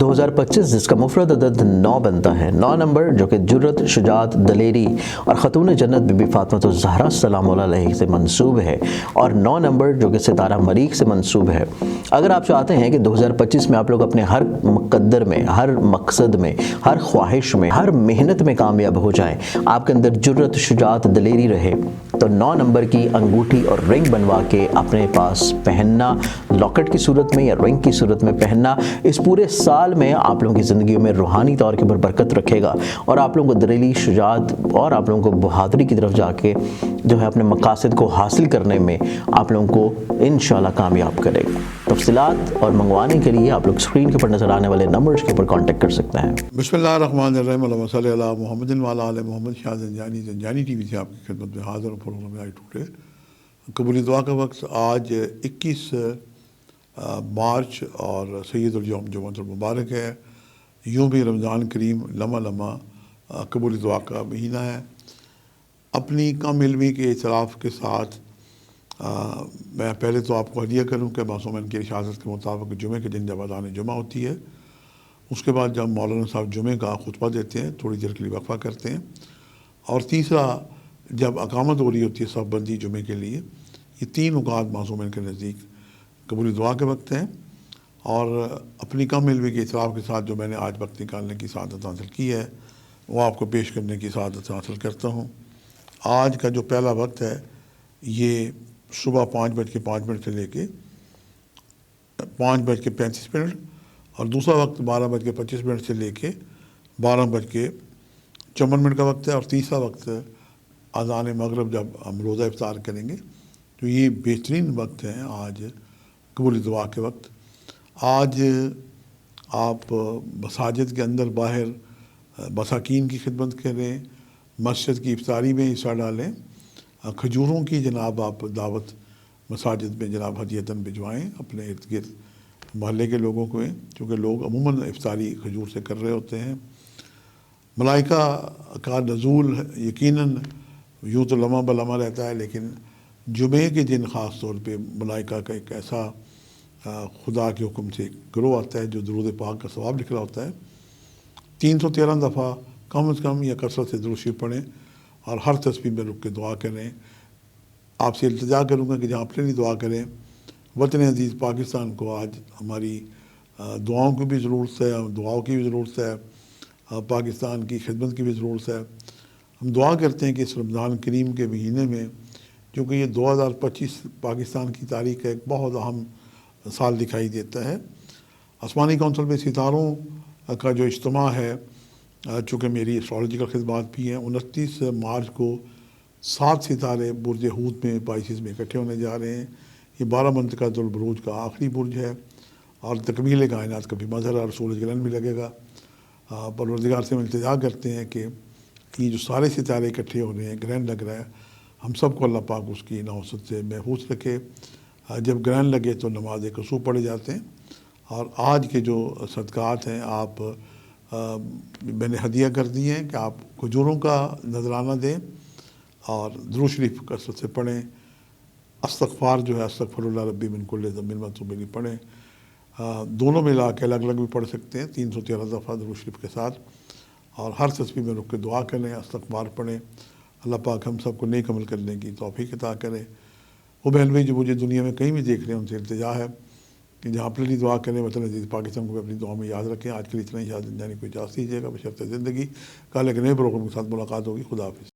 2025 जिसका मुफरद अदद 9 बनता है। 9 नंबर जो कि जुर्रत, शुजात, दलेरी और ख़तून जन्नत बीबी फ़ातिमा ज़हरा सलाम अलैहा से मंसूब है, और 9 नंबर जो कि सितारा मरीख से मंसूब है। अगर आप चाहते हैं कि 2025 में आप लोग अपने हर मुक़द्दर में, हर मकसद में, हर ख्वाहिश में, हर मेहनत में कामयाब हो जाएं, आपके अंदर जुर्रत, शुजात, दलेरी रहे, तो 9 नंबर की अंगूठी और रिंग बनवा के अपने पास पहनना, लॉकेट की सूरत में या रिंग की सूरत में पहनना, इस पूरे साल में आप लोगों की ज़िंदगी में रूहानी तौर के ऊपर बरकत रखेगा और आप लोगों को दलेरी, शुजात और आप लोगों को बहादुरी की तरफ जाके जो है अपने मकासद को हासिल करने में आप लोगों को इंशाल्लाह कामयाब करेगा। तफसीलात और मंगवाने के लिए आप लोग स्क्रीन के ऊपर नज़र आने वाले नंबर्स के ऊपर कॉन्टेक्ट कर सकते हैं। बिस्मिल्लाहिर्रहमानिर्रहीम, अल्लाहुम्मा सल्ली अला मुहम्मदिन व अला आलि मुहम्मद। शाह ज़ंजानी टीवी से आपकी खिदमत में हाज़िर हूँ। प्रोग्राम में आई टुडे कबूली दुआ का वक्त आज 21 मार्च और सैयदुल यौम जुम्मतुल मुबारक है। यूँ भी रमज़ान करीम लम्हा लम्हा कबूली दुआ का महीना है। अपनी कम इल्मी के इतराफ़ के साथ मैं पहले तो आपको हदिया करूँ कि मासूमिन की इशारत के मुताबिक जुमे के दिन जब अज़ान जुमा होती है, उसके बाद जब मौलाना साहब जुमे का खुतबा देते हैं, थोड़ी देर के लिए वक्फा करते हैं, और तीसरा जब अकामत हो रही होती है सब बंदी जुमे के लिए, ये 3 औक़ात मासूमिन के नज़दीक कबूली दुआ के वक्त हैं। और अपनी कम इल्मी के इतराफ़ के साथ जो मैंने आज वक्त निकालने की सआदत हासिल की है वो आपको पेश करने की सआदत हासिल करता हूँ। आज का जो पहला वक्त है ये सुबह 5:05 से लेके 5:35 और दूसरा वक्त 12:25 से लेके 12:54 का वक्त है, और तीसरा वक्त अज़ान मगरिब जब हम रोज़ा इफ्तार करेंगे। तो ये बेहतरीन वक्त हैं आज कबूली दुआ के वक्त। आज आप मसाजिद के अंदर बाहर मसाकीन की खिदमत करें, मस्जिद की इफ्तारी में हिस्सा डालें, खजूरों की जनाब आप दावत मसाजिद में जनाब हदियतन भिजवाएँ अपने इर्द गिर्द मोहल्ले के लोगों को, क्योंकि लोग अमूमन इफ्तारी खजूर से कर रहे होते हैं। मलाइका का नज़ूल यकीनन यूँ तो लम्हा बलम्हा रहता है, लेकिन जुमे के दिन ख़ास तौर पे मलाइका का एक ऐसा खुदा के हुक्म से गिरोह आता है जो दुरूद पाक का सवाब लिख रहा होता है। 313 दफ़ा कम से कम या कसरत से दुरूद शरीफ पढ़ें और हर तस्बीह में रुक के दुआ करें। आपसे इल्तिजा करूँगा कि जहाँ अपने लिए दुआ करें, वतन अज़ीज़ पाकिस्तान को आज हमारी दुआओं की भी ज़रूरत है, दुआओं की भी ज़रूरत है, पाकिस्तान की खिदमत की भी ज़रूरत है। हम दुआ करते हैं कि इस रमज़ान करीम के महीने में, क्योंकि ये 2025 पाकिस्तान की तारीख़ का एक बहुत अहम साल दिखाई देता है। आसमानी कौंसिल में सितारों का जो इज्तिमा है, चूँकि मेरी एस्ट्रोलॉजिकल खिदमात भी हैं, 29 मार्च को 7 सितारे बुर्ज हूत में पाइसिस में इकट्ठे होने जा रहे हैं। ये 12 मंतक़ातुल बुरूज का आखिरी बुर्ज है और तकमील कायनात का भी मज़हर और सूरज ग्रहण भी लगेगा। परवरदिगार से हम इल्तिजा करते हैं कि ये जो सारे सितारे इकट्ठे हो रहे हैं, ग्रहण लग रहा है, हम सब को अल्लाह पाक उसकी नौसत से महफूज रखे। जब ग्रहण लगे तो नमाज कसू पढ़े जाते हैं। और आज के जो सदक़ात हैं आप मैंने हदिया कर दिए हैं कि आप खजूरों का नजराना दें और दुरूद शरीफ कसरत से पढ़ें। इस्तग़फ़ार जो है अस्तग़फ़िरुल्लाह रब्बी मिन कुल्लि ज़ंबिन व अतूबु इलैह पढ़ें। दोनों मिला के अलग अलग भी पढ़ सकते हैं 313 दफ़ा दुरूद शरीफ के साथ, और हर तस्बीह में रुक के दुआ करें, इस्तग़फ़ार पढ़ें। अल्लाह पाक हम सबको नेक अमल करने की तौफ़ीक़ अता करे। वो बहन भाई जो मुझे दुनिया में कहीं भी देख रहे हैं, उनसे इल्तिजा है कि जहाँ अपने लिए दुआ करें, वतन अज़ीज़ पाकिस्तान को भी अपनी दुआ में याद रखें। आज के लिए इतना ही, याद जाने को इजाज़त दीजिएगा बशर्ते ज़िंदगी। कल एक नए प्रोग्राम के साथ मुलाकात होगी। खुदा हाफ़िज़।